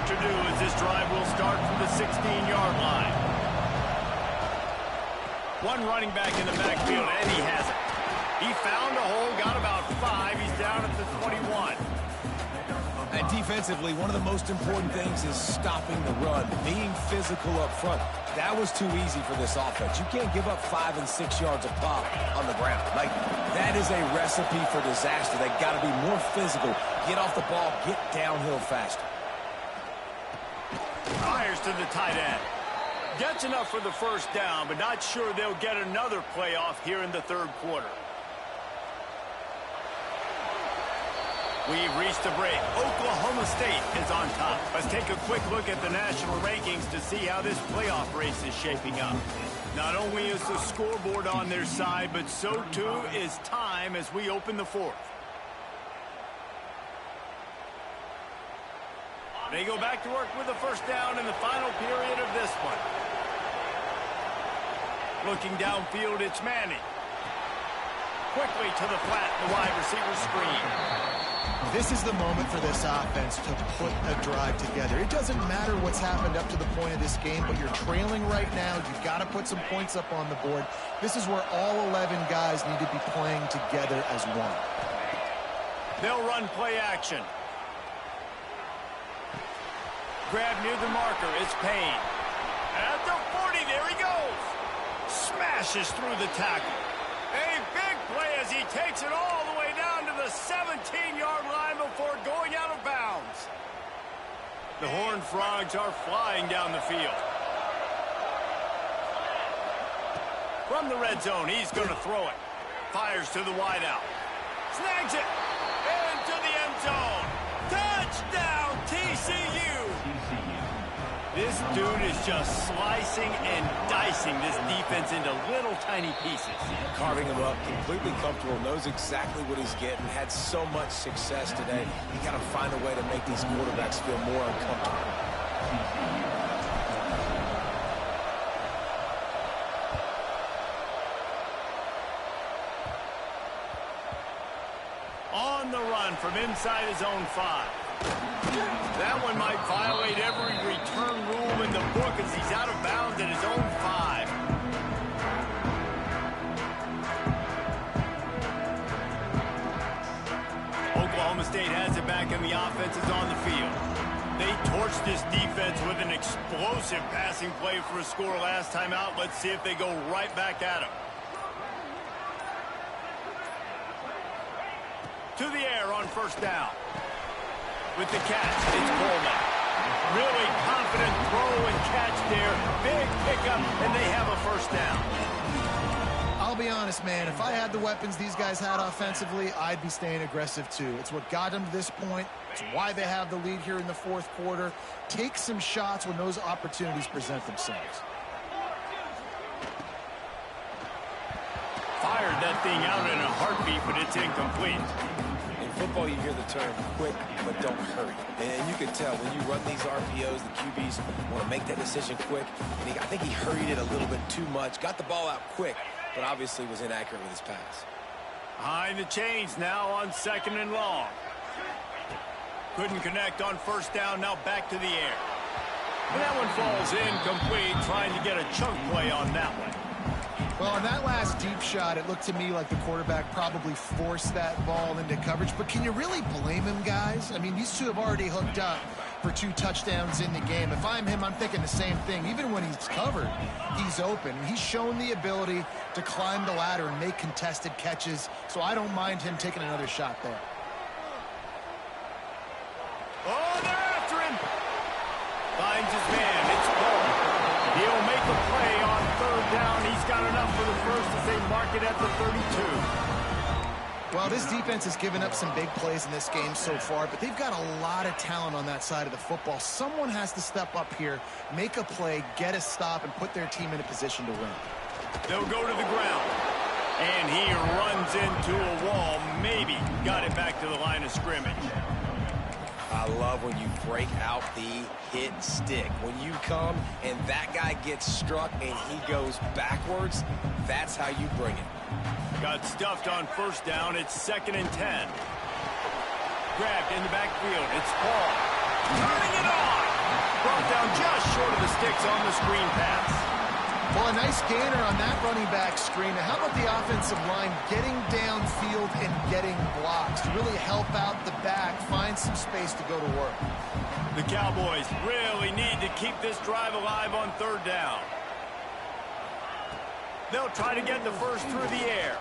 To do as this drive will start from the 16-yard line. One running back in the backfield, and he has it. He found a hole, got about 5. He's down at the 21. And defensively, one of the most important things is stopping the run, being physical up front. That was too easy for this offense. You can't give up 5 and 6 yards a pop on the ground. Like, that is a recipe for disaster. They got to be more physical, get off the ball, get downhill faster. Fires to the tight end. Gets enough for the 1st down, but not sure they'll get another playoff here in the 3rd quarter. We've reached the break. Oklahoma State is on top. Let's take a quick look at the national rankings to see how this playoff race is shaping up. Not only is the scoreboard on their side, but so too is time as we open the 4th. They go back to work with the 1st down in the final period of this one. Looking downfield, it's Manning. Quickly to the flat, the wide receiver screen. This is the moment for this offense to put a drive together. It doesn't matter what's happened up to the point of this game, but you're trailing right now. You've got to put some points up on the board. This is where all 11 guys need to be playing together as one. They'll run play action. Grab near the marker, it's Payne. At the 40, there he goes. Smashes through the tackle. A big play as he takes it all the way down to the 17-yard line before going out of bounds. The Horned Frogs are flying down the field. From the red zone, he's going to throw it. Fires to the wideout. Snags it. Into the end zone. Touchdown, TCU. This dude is just slicing and dicing this defense into little tiny pieces. Carving him up, completely comfortable, knows exactly what he's getting, had so much success today. You got to find a way to make these quarterbacks feel more uncomfortable. On the run from inside his own 5. That one might violate every return rule in the book as he's out of bounds at his own 5. Oklahoma State has it back and the offense is on the field. They torched this defense with an explosive passing play for a score last time out. Let's see if they go right back at him. To the air on 1st down. With the catch, it's Coleman. Really confident throw and catch there, big pickup, and they have a first down. I'll be honest, man, if I had the weapons these guys had offensively, I'd be staying aggressive too. It's what got them to this point. It's why they have the lead here in the fourth quarter. Take some shots when those opportunities present themselves. Fired that thing out in a heartbeat, but it's incomplete. In football, you hear the term quick, but don't hurry. And you can tell when you run these RPOs, the QBs want to make that decision quick. And I think he hurried it a little bit too much, got the ball out quick, but obviously was inaccurate with his pass. Behind the chains now on 2nd and long. Couldn't connect on first down, now back to the air. And that one falls incomplete, trying to get a chunk play on that one. Well, on that last deep shot, it looked to me like the quarterback probably forced that ball into coverage. But can you really blame him, guys? I mean, these two have already hooked up for 2 touchdowns in the game. If I'm him, I'm thinking the same thing. Even when he's covered, he's open. He's shown the ability to climb the ladder and make contested catches, so I don't mind him taking another shot there. Oh, they're after him. Finds his man. It's Paul. He'll make a play on 3rd down. He's got enough for the first as they mark it at the 32. Well, this defense has given up some big plays in this game so far, but they've got a lot of talent on that side of the football. Someone has to step up here, make a play, get a stop, and put their team in a position to win. They'll go to the ground. And he runs into a wall. Maybe got it back to the line of scrimmage. I love when you break out the hit stick. When you come and that guy gets struck and he goes backwards, that's how you bring it. Got stuffed on first down. It's 2nd and 10. Grabbed in the backfield. It's Paul. Turning it on. Brought down just short of the sticks on the screen pass. Well, a nice gainer on that running back screen. Now, how about the offensive line getting downfield and getting blocks to really help out the back, find some space to go to work? The Cowboys really need to keep this drive alive on 3rd down. They'll try to get the first through the air.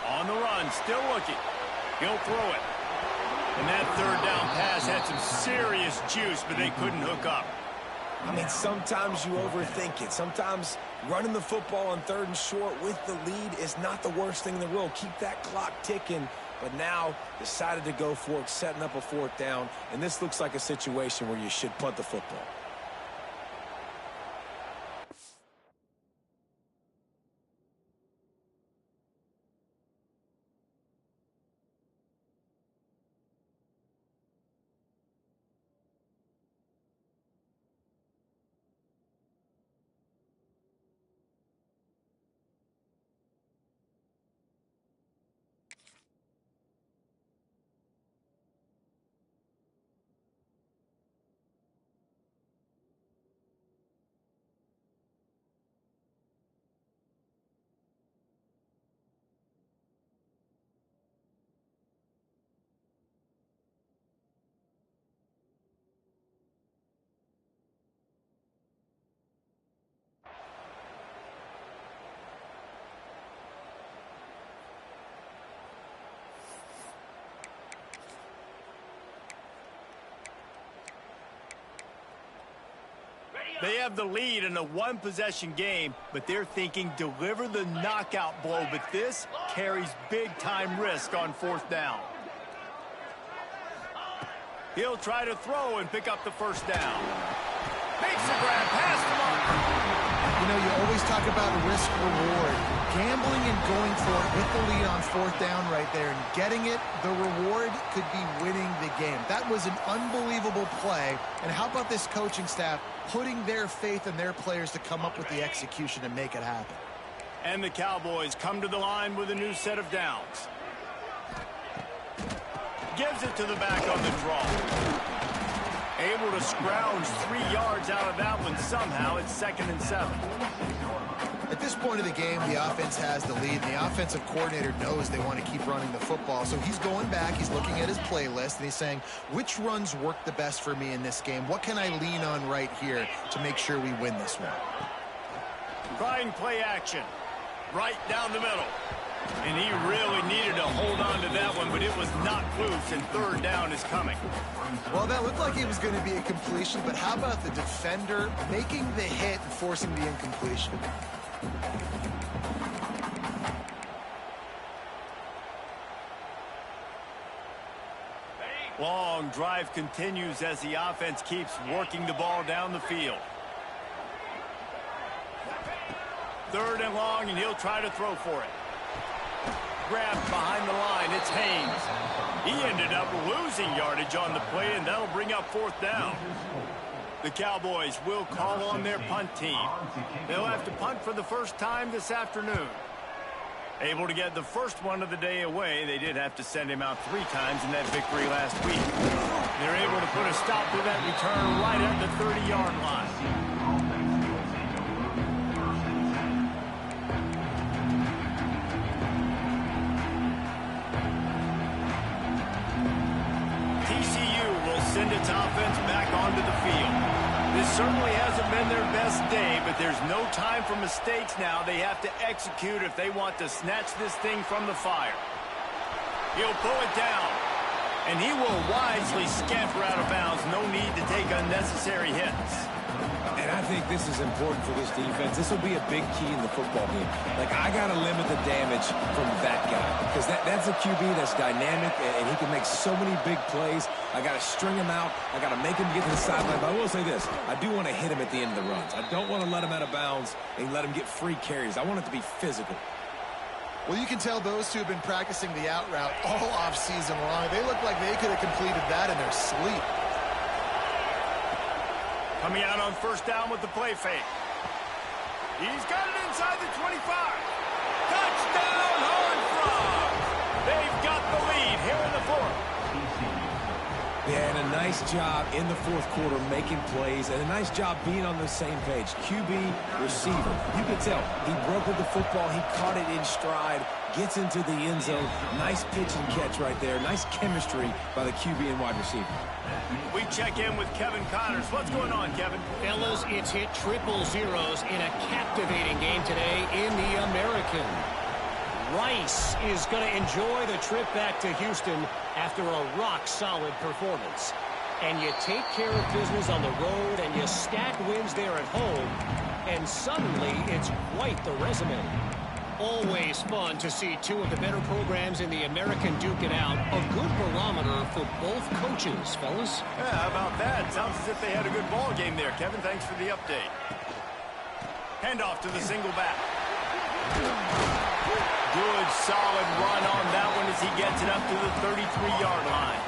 On the run, still looking. He'll throw it. And that 3rd down pass had some serious juice, but they couldn't hook up. I mean, sometimes you overthink it. Sometimes running the football on 3rd and short with the lead is not the worst thing in the world. Keep that clock ticking. But now decided to go for it, setting up a 4th down. And this looks like a situation where you should punt the football. They have the lead in a 1-possession game, but they're thinking deliver the knockout blow. But this carries big-time risk on 4th down. He'll try to throw and pick up the first down. Makes the grab, pass the mark. You know, you always talk about risk-reward. Gambling and going for it with the lead on 4th down right there and getting it, the reward could be winning the game. That was an unbelievable play. And how about this coaching staff putting their faith in their players to come up with the execution and make it happen? And the Cowboys come to the line with a new set of downs. Gives it to the back on the draw. Able to scrounge 3 yards out of that one somehow. It's 2nd and 7. At this point of the game, the offense has the lead, and the offensive coordinator knows they want to keep running the football. So he's going back, he's looking at his playlist, and he's saying, which runs work the best for me in this game? What can I lean on right here to make sure we win this one? Trying play action. Right down the middle. And he really needed to hold on to that one, but it was knocked loose, and third down is coming. Well, that looked like it was going to be a completion, but how about the defender making the hit and forcing the incompletion? Long drive continues as the offense keeps working the ball down the field. Third and long, and he'll try to throw for it. Grabbed behind the line, it's Haynes. He ended up losing yardage on the play, and that'll bring up fourth down. The Cowboys will call on their punt team. They'll have to punt for the first time this afternoon. Able to get the first one of the day away. They did have to send him out 3 times in that victory last week. They're able to put a stop to that return right at the 30-yard line. TCU will send its offense back onto the field. This certainly hasn't been their best day, but there's no time for mistakes now. They have to execute if they want to snatch this thing from the fire. He'll pull it down, and he will wisely scamper out of bounds. No need to take unnecessary hits. And I think this is important for this defense. This will be a big key in the football game. Like, I got to limit the damage from that guy because that's a QB that's dynamic, and he can make so many big plays. I got to string him out. I got to make him get to the sideline. But I will say this. I do want to hit him at the end of the runs. I don't want to let him out of bounds and let him get free carries. I want it to be physical. Well, you can tell those two have been practicing the out route all offseason long. They look like they could have completed that in their sleep. Coming out on first down with the play fake. He's got it inside the 25. Touchdown, Horned Frogs! They've got the lead here in the fourth. Yeah, and a nice job in the fourth quarter making plays, and a nice job being on the same page. QB, receiver. You can tell he broke with the football. He caught it in stride, gets into the end zone. Nice pitch and catch right there. Nice chemistry by the QB and wide receiver. We check in with Kevin Connors. What's going on, Kevin? Fellas, it's hit triple zeros in a captivating game today in the American. Rice is going to enjoy the trip back to Houston after a rock-solid performance. And you take care of business on the road, and you stack wins there at home, and suddenly it's quite the resume. Always fun to see two of the better programs in the American duke it out. A good barometer for both coaches, fellas. Yeah, how about that? Sounds as if they had a good ball game there, Kevin. Thanks for the update. Handoff to the single back. Good, solid run on that one as he gets it up to the 33-yard line.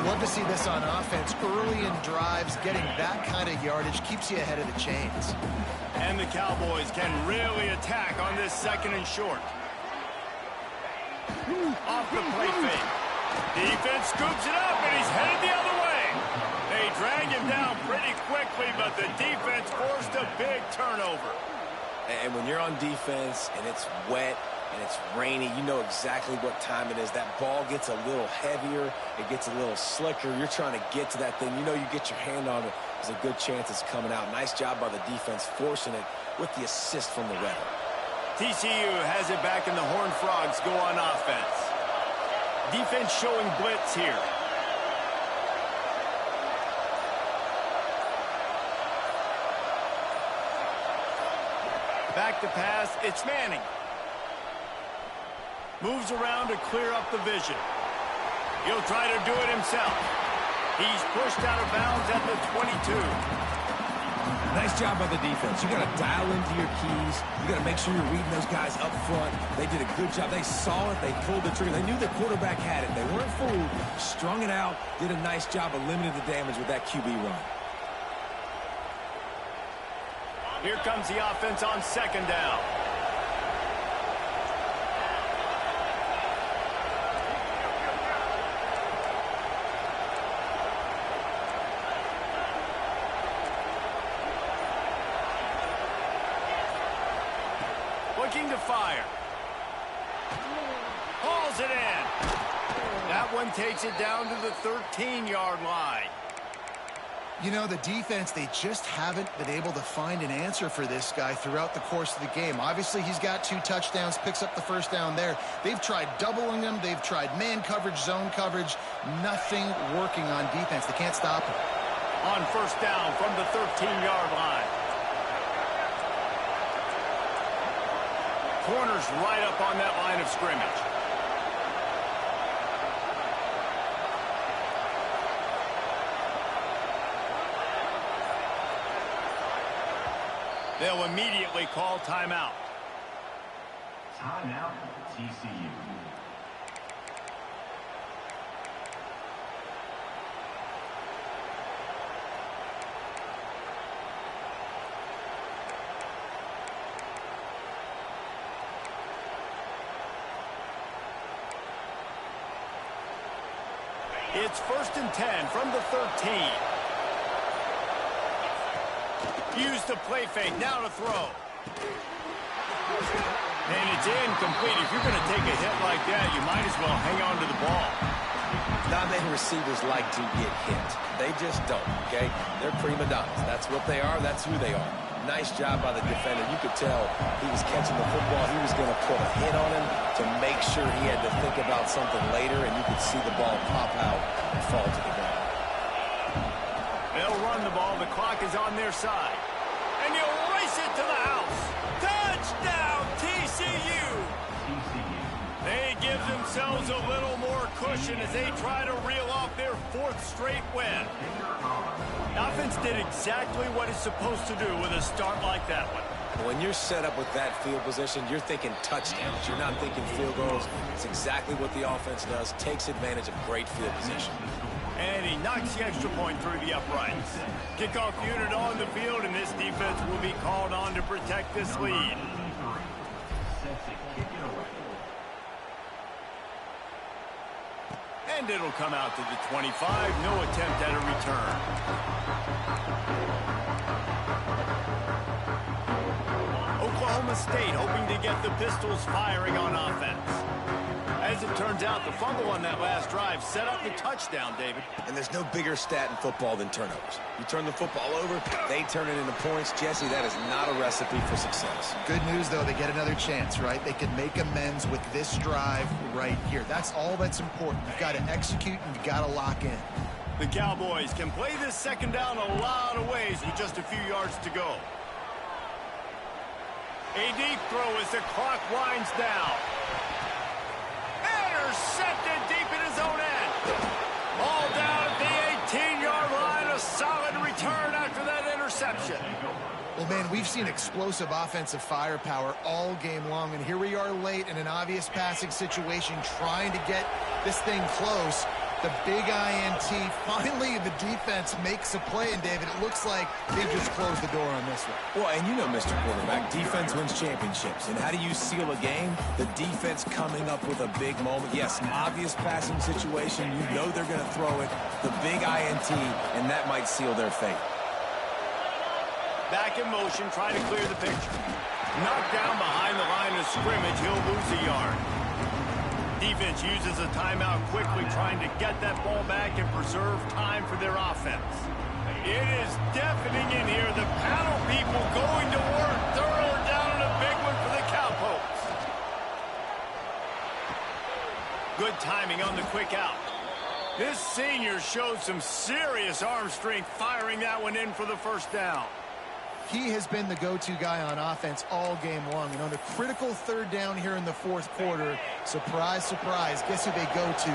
Love to see this on offense. Early in drives, getting that kind of yardage keeps you ahead of the chains. And the Cowboys can really attack on this second and short. Off the play fake. Defense scoops it up, and he's headed the other way. They drag him down pretty quickly, but the defense forced a big turnover. And when you're on defense and it's wet and it's rainy, you know exactly what time it is. That ball gets a little heavier. It gets a little slicker. You're trying to get to that thing. You know you get your hand on it. There's a good chance it's coming out. Nice job by the defense forcing it with the assist from the ref. TCU has it back, and the Horned Frogs go on offense. Defense showing blitz here. Back to pass, it's Manning. Moves around to clear up the vision. He'll try to do it himself. He's pushed out of bounds at the 22. Nice job by the defense. You got to dial into your keys. You got to make sure you're reading those guys up front. They did a good job. They saw it. They pulled the trigger. They knew the quarterback had it. They weren't fooled. Strung it out. Did a nice job of limiting the damage with that QB run. Here comes the offense on second down. Looking to fire. Hauls it in. That one takes it down to the 13-yard line. You know, the defense, they just haven't been able to find an answer for this guy throughout the course of the game. Obviously, he's got 2 touchdowns, picks up the first down there. They've tried doubling him. They've tried man coverage, zone coverage. Nothing working on defense. They can't stop him. On first down from the 13-yard line. Corner's right up on that line of scrimmage. They'll immediately call timeout. Timeout, TCU. It's 1st and 10 from the 13. Use the play fake, now to throw. And it's incomplete. If you're going to take a hit like that, you might as well hang on to the ball. Not many receivers like to get hit. They just don't, okay? They're prima donnas. That's what they are. That's who they are. Nice job by the defender. You could tell he was catching the football. He was going to put a hit on him to make sure he had to think about something later, and you could see the ball pop out and fall to the ground. They'll run the ball. The clock is on their side. And you'll race it to the house. Touchdown, TCU! They give themselves a little more cushion as they try to reel off their 4th straight win. The offense did exactly what it's supposed to do with a start like that one. When you're set up with that field position, you're thinking touchdowns. You're not thinking field goals. It's exactly what the offense does. Takes advantage of great field position. And he knocks the extra point through the uprights. Kickoff unit on the field, and this defense will be called on to protect this lead. And it'll come out to the 25. No attempt at a return. Oklahoma State hoping to get the Pistols firing on offense. As it turns out, the fumble on that last drive set up the touchdown, David. And there's no bigger stat in football than turnovers. You turn the football over, they turn it into points. Jesse, that is not a recipe for success. Good news, though, they get another chance, right? They can make amends with this drive right here. That's all that's important. You've got to execute and you've got to lock in. The Cowboys can play this second down a lot of ways with just a few yards to go. A deep throw as the clock winds down. Intercepted deep in his own end. All down at the 18-yard line. A solid return after that interception. Well, man, we've seen explosive offensive firepower all game long, and here we are late in an obvious passing situation trying to get this thing close. The big INT. Finally, the defense makes a play, and David, it looks like they just closed the door on this one. Well, and you know, Mr. Quarterback, defense wins championships. And how do you seal a game? The defense coming up with a big moment. Yes, obvious passing situation. You know they're going to throw it. The big INT, and that might seal their fate. Back in motion, trying to clear the picture. Knocked down behind the line of scrimmage. He'll lose a yard. Defense uses a timeout quickly, trying to get that ball back and preserve time for their offense. It is deafening in here. The panel people going to work. Thorough down and a big one for the Cowpokes. Good timing on the quick out. This senior showed some serious arm strength, firing that one in for the first down. He has been the go-to guy on offense all game long. And on a critical 3rd down here in the 4th quarter, surprise, surprise, guess who they go to?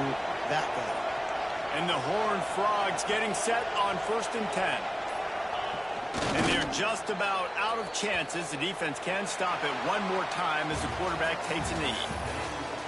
That guy. And the Horned Frogs getting set on 1st and 10. And they're just about out of chances. The defense can stop it one more time as the quarterback takes a knee.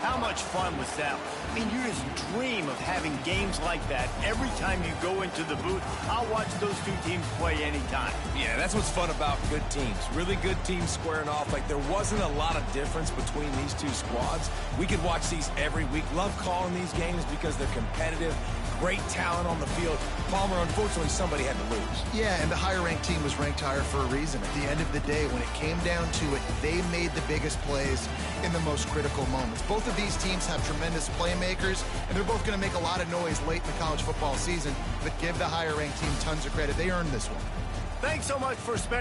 How much fun was that? I mean, you just dream of having games like that every time you go into the booth. I'll watch those two teams play anytime. Yeah, that's what's fun about good teams. Really good teams squaring off. Like, there wasn't a lot of difference between these two squads. We could watch these every week. Love calling these games because they're competitive, great talent on the field, Palmer, unfortunately, somebody had to lose. Yeah, and the higher-ranked team was ranked higher for a reason. At the end of the day, when it came down to it, they made the biggest plays in the most critical moments. Both of these teams have tremendous playmakers, and they're both going to make a lot of noise late in the college football season, but give the higher-ranked team tons of credit. They earned this one. Thanks so much for spending